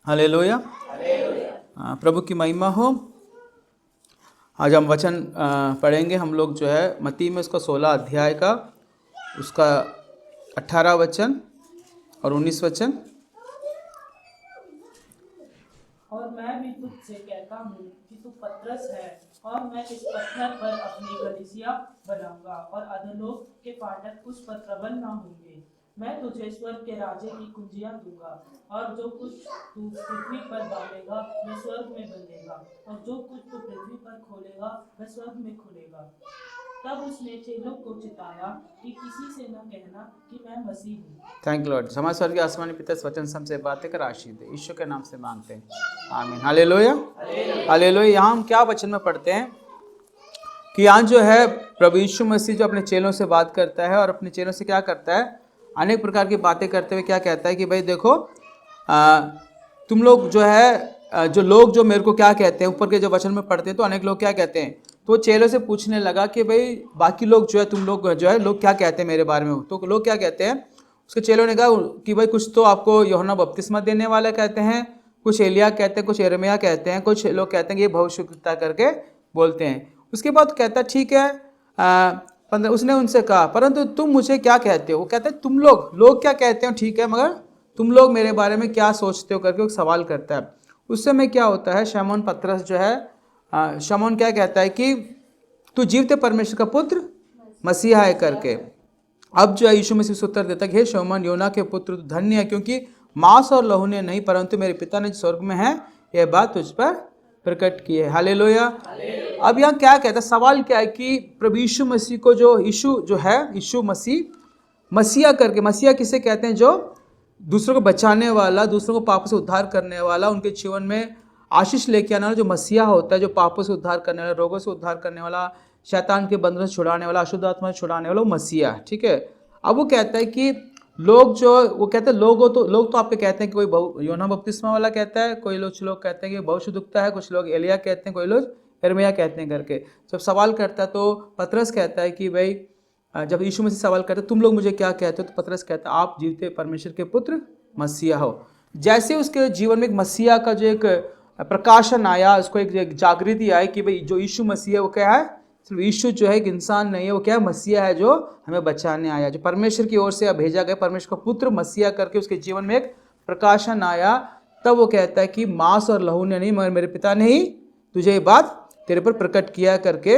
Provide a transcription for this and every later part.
Hallelujah. प्रभु की महिमा हो। आज हम वचन पढ़ेंगे हम लोग जो है मत्ती में उसका 16 अध्याय का उसका 18 वचन और 19 वचन। और मैं भी तुझसे कहता हूँ कि तू पतरस है और मैं इस पत्थर पर अपनी कलीसिया बनाऊंगा और अधोलोक के फाटक उस पर प्रबल न होंगे। मैं तुझे स्वर्ग के राज्य की कुंजियां दूंगा और जो कुछ तू पृथ्वी पर बांधेगा वह स्वर्ग में बंधेगा और जो कुछ तू पृथ्वी पर खोलेगा वह स्वर्ग में खुलेगा। तब उसने चेलों को चिताया कि किसी से न कहना कि मैं मसीह हूँ। Thank Lord. हमारे स्वर्गीय आसमानी पिता इस वचन से हमसे बातें कर आशीष दे, ईश्वर के नाम से मांगते हैं, आमीन। Hallelujah hallelujah. यहाँ हम क्या वचन में पढ़ते हैं कि यहाँ जो है प्रभु यीशु मसीह जो अपने चेलों से बात करता है और अपने चेलों से क्या करता है, अनेक प्रकार की बातें करते हुए क्या कहता है कि भाई देखो तुम लोग जो है जो लोग जो मेरे को क्या कहते हैं, ऊपर के जो वचन में पढ़ते हैं तो अनेक लोग क्या कहते हैं। तो चेलों से पूछने लगा कि भाई बाकी लोग जो है तुम लोग जो है लोग क्या कहते हैं मेरे बारे में। तो लोग क्या कहते हैं, उसके चेलों ने कहा कि भाई कुछ तो आपको यूहन्ना बपतिस्मा देने वाला कहते हैं, कुछ एलिया कहते हैं, कुछ यिर्मयाह कहते हैं, कुछ लोग कहते हैं कि ये भविष्यवक्ता करके बोलते हैं। उसके बाद कहता ठीक है, उसने उनसे कहा परंतु तुम मुझे क्या कहते हो। वो कहते हैं तुम लोग क्या कहते हो, ठीक है, मगर तुम लोग मेरे बारे में क्या सोचते हो करके वो सवाल करता है। उस समय क्या होता है, शमौन पतरस जो है शमौन क्या कहता है कि तू जीवते परमेश्वर का पुत्र मसीहा है करके। अब जो है यीशु मसीह से उत्तर देता है कि हे शमौन योना के पुत्र, तू धन्य है क्योंकि मांस और लहू ने नहीं परंतु मेरे पिता ने जो स्वर्ग में है यह बात तुझ पर प्रकट की है। हालेलुया। अब यहाँ क्या कहता है, सवाल क्या है कि प्रभु यीशु मसीह को जो यीशु मसीह मसीहा करके, मसीहा किसे कहते हैं, जो दूसरों को बचाने वाला, दूसरों को पापों से उद्धार करने वाला, उनके जीवन में आशीष लेके आने वाला जो मसीहा होता है, जो पापों से उद्धार करने वाला, रोगों से उद्धार करने वाला, शैतान के बंधन से छुड़ाने वाला, अशुद्ध आत्मा से छुड़ाने वाला, वो मसीहा, ठीक है। अब वो कहता है कि वो कहते हैं लोग तो आपके कहते हैं कि कोई यूहन्ना बपतिस्मा वाला कहता है, कोई लोग कहते हैं कि भविष्यवक्ता है, कुछ लोग एलिया कहते हैं, कोई लोग यिर्मयाह कहते हैं करके। जब सवाल करता है तो पतरस कहता है कि भाई जब यीशु मसीह सवाल करते तुम लोग मुझे क्या कहते हो, तो पतरस कहता है आप जीवते परमेश्वर के पुत्र मसीहा हो। जैसे उसके जीवन में एक मसीहा का जो एक प्रकाशन आया, उसको एक जागृति आई कि भाई जो यीशु मसीह है वो क्या है, सिर्फ यीशु जो है एक इंसान नहीं है, वो क्या है, मसीहा है जो हमें बचाने आया, जो परमेश्वर की ओर से भेजा गया, परमेश्वर का पुत्र मसीहा करके उसके जीवन में एक प्रकाशन आया। तब वो कहता है कि मांस और लहू ने नहीं मगर मेरे पिता ने ही तुझे ये बात तेरे पर प्रकट किया करके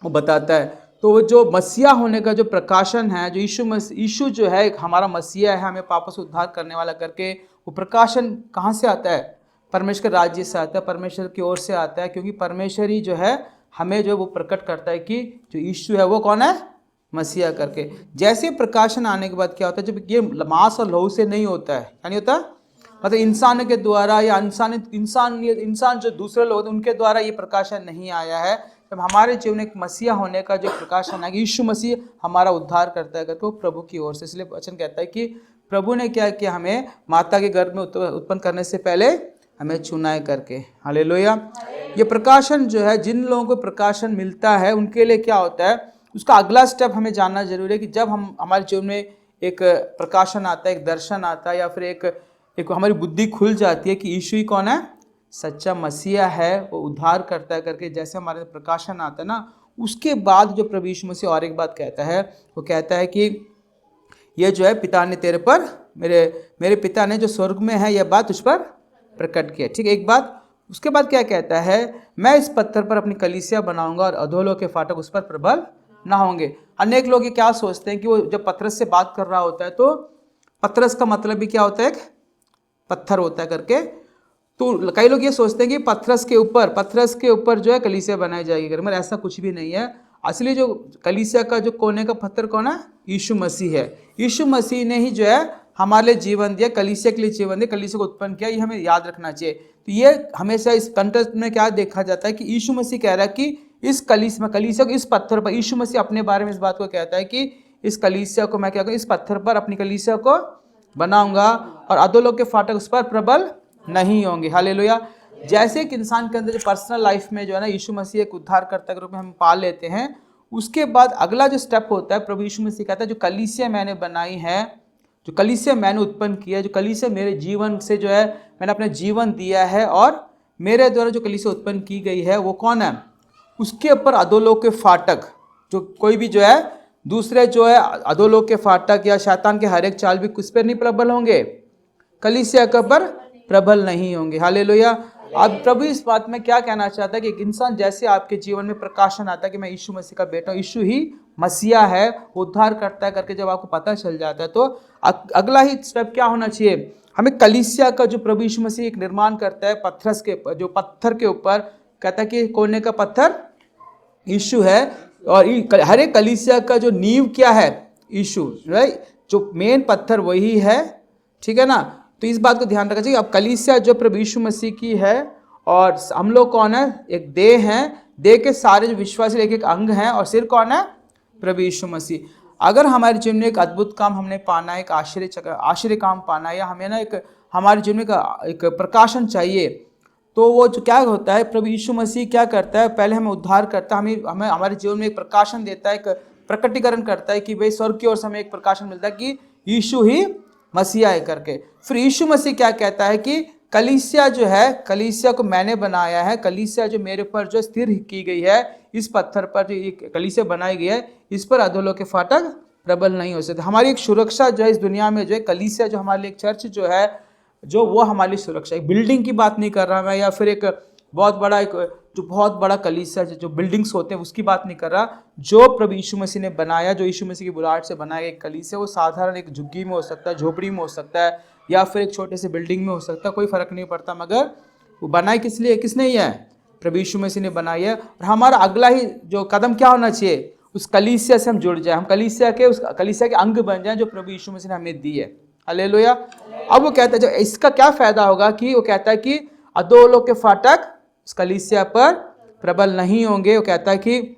वो बताता है। तो वो जो मसीहा होने का जो प्रकाशन है, जो यीशु जो है हमारा मसीहा है, हमें पापों से उद्धार करने वाला करके, वो प्रकाशन कहाँ से आता है, परमेश्वर राज्य से आता है, परमेश्वर की ओर से आता है, क्योंकि परमेश्वर ही जो है हमें जो वो प्रकट करता है कि जो यीशु है वो कौन है, मसीहा करके। जैसे प्रकाशन आने के बाद क्या होता है, जब ये मांस और लहू से नहीं होता है, क्या नहीं होता, मतलब इंसान के द्वारा या इंसान जो दूसरे लोग होते हैं उनके द्वारा ये प्रकाशन नहीं आया है। जब हमारे जीवन में एक मसीहा होने का जो प्रकाशन है, यीशु मसीह हमारा उद्धार करता है करके, वो प्रभु की ओर से। इसलिए वचन कहता है कि प्रभु ने क्या किया, हमें माता के गर्भ में उत्पन्न करने से पहले हमें चुना है करके। हालेलुया। ये प्रकाशन जो है, जिन लोगों को प्रकाशन मिलता है उनके लिए क्या होता है, उसका अगला स्टेप हमें जानना जरूरी है कि जब हम हमारे जीवन में एक प्रकाशन आता है, एक दर्शन आता है, या फिर एक हमारी बुद्धि खुल जाती है कि यीशु ही कौन है, सच्चा मसीहा है, वो उद्धार करता है करके, जैसे हमारे प्रकाशन आता है ना, उसके बाद जो प्रभु यीशु मसीह और एक बात कहता है, वो कहता है कि ये जो है पिता ने तेरे पर, मेरे पिता ने जो स्वर्ग में है यह बात उस पर प्रकट किया, ठीक है, एक बात। उसके बाद क्या कहता है, मैं इस पत्थर पर अपनी कलीसिया बनाऊंगा और अधोलोक के फाटक उस पर प्रबल ना होंगे। अनेक लोग ये क्या सोचते हैं कि वो जब पतरस से बात कर रहा होता है तो पतरस का मतलब भी क्या होता है, पत्थर होता है करके। तो कई लोग ये सोचते हैं कि पतरस के ऊपर जो है कलीसिया बनाई जाएगी, मगर ऐसा कुछ भी नहीं है। असली जो कलीसिया का जो कोने का पत्थर कौन है, यीशु मसीह है। यीशु मसीह ने ही जो है हमारे लिए जीवन दिया, कलीसिया के लिए जीवन दिया, कलीसिया को उत्पन्न किया, ये हमें याद रखना चाहिए। तो ये हमेशा इस कंटेक्स्ट में क्या देखा जाता है कि यीशु मसीह कह रहा है कि इस कलीसिया को, इस पत्थर पर, यीशु मसीह अपने बारे में इस बात को कहता है कि इस कलीसिया को मैं क्या करूँ, इस पत्थर पर अपनी कलीसिया को बनाऊंगा और अधोलोक के फाटक उस पर प्रबल नहीं होंगे। हालेलुया। जैसे एक इंसान के अंदर जो पर्सनल लाइफ में जो है ना यीशु मसीह एक उद्धारकर्ता के रूप में हम पाल लेते हैं, उसके बाद अगला जो स्टेप होता है, प्रभु यीशु मसीह कहता है जो कलीसिया मैंने बनाई है, जो कलीसिया मैंने उत्पन्न किया, जो कलीसिया मेरे जीवन से जो है मैंने अपना जीवन दिया है और मेरे द्वारा जो कलीसिया उत्पन्न की गई है वो कौन है, उसके ऊपर अधोलोक के फाटक, जो कोई भी जो है दूसरे जो है अधोलोक के फाटक या शैतान के हर एक चाल भी किस पर नहीं प्रबल होंगे, कलीसिया के ऊपर प्रबल नहीं होंगे। हालेलुया। अब प्रभु इस बात में क्या कहना चाहता है कि एक इंसान जैसे आपके जीवन में प्रकाशन आता है कि मैं यीशु मसीह का बेटा हूँ, यीशु ही मसीहा है, उद्धार करता है करके जब आपको पता चल जाता है तो अगला ही स्टेप क्या होना चाहिए, हमें कलीसिया का जो प्रभु यीशु मसीह एक निर्माण करता है पत्थर के, जो पत्थर के ऊपर कहता है कि कोने का पत्थर यीशु है और हर एक कलीसिया का जो नींव क्या है, यीशु, राइट, जो मेन पत्थर वही है, ठीक है ना। तो इस बात को ध्यान रखना चाहिए। अब कलीसिया जो प्रभु यीशु मसीह की है और हम लोग कौन है, एक देह हैं, देह के सारे जो विश्वासी एक एक अंग हैं और सिर कौन है, प्रभु यीशु मसीह। अगर हमारे जीवन में एक अद्भुत काम हमने पाना है, एक आश्चर्य काम पाना है, या हमें ना एक हमारे जीवन में एक प्रकाशन चाहिए, तो वो जो क्या होता है, प्रभु यीशु मसीह क्या करता है, पहले हमें उद्धार करता है, हमें हमारे जीवन में एक प्रकाशन देता है, एक प्रकटीकरण करता है कि भाई स्वर्ग की ओर से हमें एक प्रकाशन मिलता है कि यीशु ही मसीहा है करके। फिर यीशु मसीह क्या कहता है कि कलीसिया जो है, कलीसिया को मैंने बनाया है, कलीसिया जो मेरे पर जो स्थिर की गई है, इस पत्थर पर जो एक कलीसिया बनाई गई है, इस पर अधोलोक के फाटक प्रबल नहीं हो सकते। हमारी एक सुरक्षा जो है इस दुनिया में जो है कलीसिया, जो हमारे लिए एक चर्च जो है, जो वो हमारी सुरक्षा, एक बिल्डिंग की बात नहीं कर रहा मैं, या फिर एक बहुत बड़ा कलीसिया जो बिल्डिंग्स होते हैं उसकी बात नहीं कर रहा। जो प्रभु यीशु मसीह ने बनाया, जो यीशु मसीह की बुलाहट से बनाया एक कलीसिया, वो साधारण एक झुग्गी में हो सकता है, झोपड़ी में हो सकता है, या फिर एक छोटे से बिल्डिंग में हो सकता है, कोई फर्क नहीं पड़ता, मगर वो बनाई किस लिए, किसने ही है, प्रभु यीशु मसीह ने बनाई है। और हमारा अगला ही जो कदम क्या होना चाहिए, उस कलीसिया से हम जुड़ जाए, हम कलीसिया के अंग बन जाए जो प्रभु यीशु मसीह ने हमें दी है। हालेलुया। अब वो कहता है, जो इसका क्या फायदा होगा, कि वो कहता है कि अधोलोक के फाटक उस कलीसिया पर प्रबल नहीं होंगे। वो कहता है कि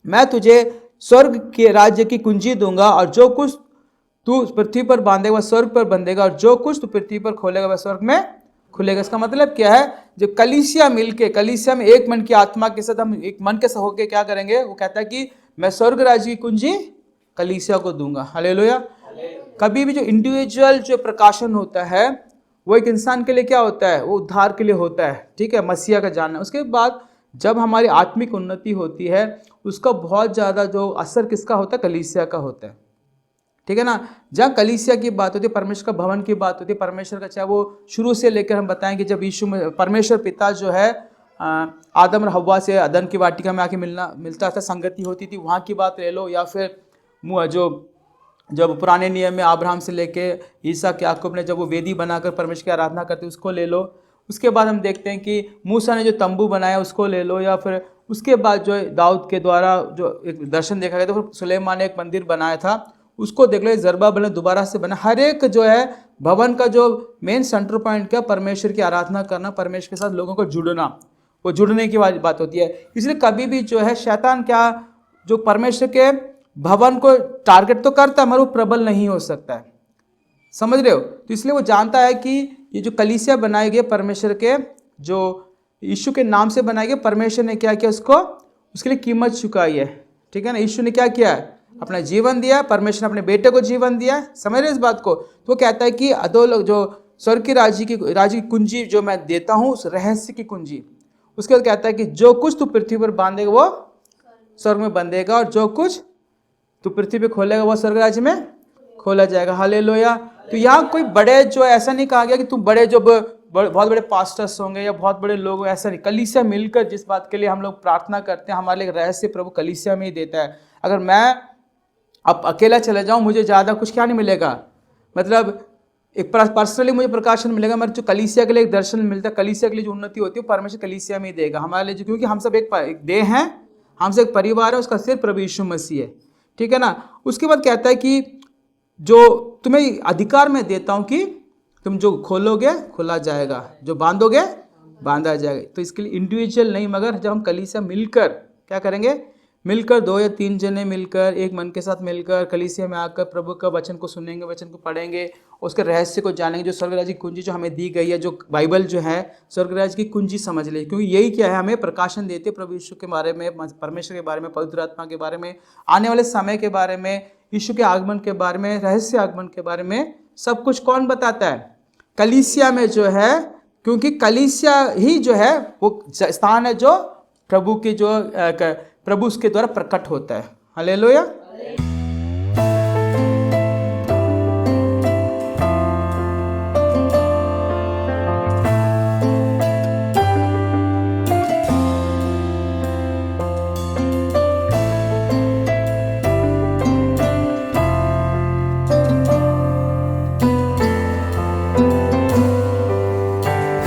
मैं तुझे स्वर्ग के राज्य की कुंजी दूंगा, और जो कुछ तू पृथ्वी पर बांधेगा वह स्वर्ग पर बंधेगा, और जो कुछ तू पृथ्वी पर खोलेगा वह स्वर्ग में खुलेगा। इसका मतलब क्या है, जब कलीसिया मिलके, कलीसिया में एक मन की आत्मा के साथ हम एक मन के साथ होकर क्या करेंगे, वो कहता है कि मैं स्वर्ग राज्य की कुंजी कलीसिया को दूंगा। हालेलुया। कभी भी जो इंडिविजुअल जो प्रकाशन होता है वो एक इंसान के लिए क्या होता है, वो उद्धार के लिए होता है, ठीक है, मसीहा का जानना। उसके बाद जब हमारी आत्मिक उन्नति होती है उसका बहुत ज़्यादा जो असर किसका होता है, कलीसिया का होता है, ठीक है ना। जहाँ कलीसिया की बात होती है, परमेश्वर का भवन की बात होती है, परमेश्वर का, चाहे वो शुरू से लेकर हम बताएं कि जब यीशु में परमेश्वर पिता जो है आदम और हव्वा से अदन की वाटिका में आके मिलता था, संगति होती थी, वहाँ की बात ले लो, या फिर जो जब पुराने नियम में अब्राहम से लेके ईसाक याकूब ने जब वो वेदी बनाकर परमेश्वर की आराधना करते उसको ले लो। उसके बाद हम देखते हैं कि मूसा ने जो तंबू बनाया उसको ले लो, या फिर उसके बाद जो दाऊद के द्वारा जो एक दर्शन देखा गया, तो फिर सुलेमान ने एक मंदिर बनाया था उसको देख लो, जरबाबेल ने दोबारा से बना। हर एक जो है भवन का जो मेन सेंटर पॉइंट क्या, परमेश्वर की आराधना करना, परमेश्वर के साथ लोगों को जुड़ना, वो जुड़ने की बात होती है। इसलिए कभी भी जो है शैतान क्या, जो परमेश्वर के भवन को टारगेट तो करता है मगर वो प्रबल नहीं हो सकता है, समझ रहे हो। तो इसलिए वो जानता है कि ये जो कलीसिया बनाई गई परमेश्वर के, जो यीशु के नाम से बनाई गई, परमेश्वर ने क्या किया, उसको उसके लिए कीमत चुकाई है, ठीक है ना। यीशु ने क्या किया है, अपना जीवन दिया, परमेश्वर ने अपने बेटे को जीवन दिया, समझ रहे इस बात को। तो वो कहता है कि अधोलोक जो स्वर्ग की राज्य की कुंजी जो मैं देता हूँ, उस रहस्य की कुंजी। उसके बाद कहता है कि जो कुछ तू पृथ्वी पर बांधेगा वो स्वर्ग में बंधेगा, और जो कुछ तू पृथ्वी पे खोलेगा वो स्वर्ग राज्य में खोला जाएगा। हालेलुया। तो यहाँ कोई बड़े जो ऐसा नहीं कहा गया कि तुम बड़े जो बहुत बड़े पास्टर्स होंगे या बहुत बड़े लोग, ऐसा नहीं। कलीसिया मिलकर जिस बात के लिए हम लोग प्रार्थना करते हैं, हमारे लिए रहस्य प्रभु कलीसिया में ही देता है। अगर मैं अब अकेला चले जाऊँ, मुझे ज़्यादा कुछ क्या नहीं मिलेगा, मतलब एक पर्सनली मुझे प्रकाशन मिलेगा, मगर जो कलीसिया के लिए एक दर्शन मिलता है, कलीसिया के लिए जो उन्नति होती है परमेश्वर कलीसिया में ही देगा हमारे लिए, क्योंकि हम सब एक देह हैं, हम सब एक परिवार है, उसका सिर्फ प्रभु यीशु मसीह है, ठीक है ना। उसके बाद कहता है कि जो तुम्हें अधिकार मैं देता हूं कि तुम जो खोलोगे खोला जाएगा, जो बांधोगे बांधा जाएगा। तो इसके लिए इंडिविजुअल नहीं, मगर जब हम कलीसिया मिलकर क्या करेंगे, मिलकर 2 या 3 जने मिलकर एक मन के साथ मिलकर कलीसिया में आकर प्रभु का वचन को सुनेंगे, वचन को पढ़ेंगे, उसके रहस्य को जानेंगे, जो स्वर्ग राज्य की कुंजी जो हमें दी गई है, जो बाइबल जो है स्वर्ग राज्य की कुंजी समझ ले, क्योंकि यही क्या है, हमें प्रकाशन देते प्रभु यीशु के बारे में, परमेश्वर के बारे में, पवित्र आत्मा के बारे में, आने वाले समय के बारे में, यीशु के आगमन के बारे में, रहस्य आगमन के बारे में सब कुछ कौन बताता है? कलीसिया में जो है, क्योंकि कलीसिया ही जो है वो स्थान है जो प्रभु के जो प्रभु उसके द्वारा प्रकट होता है। हालेलुया।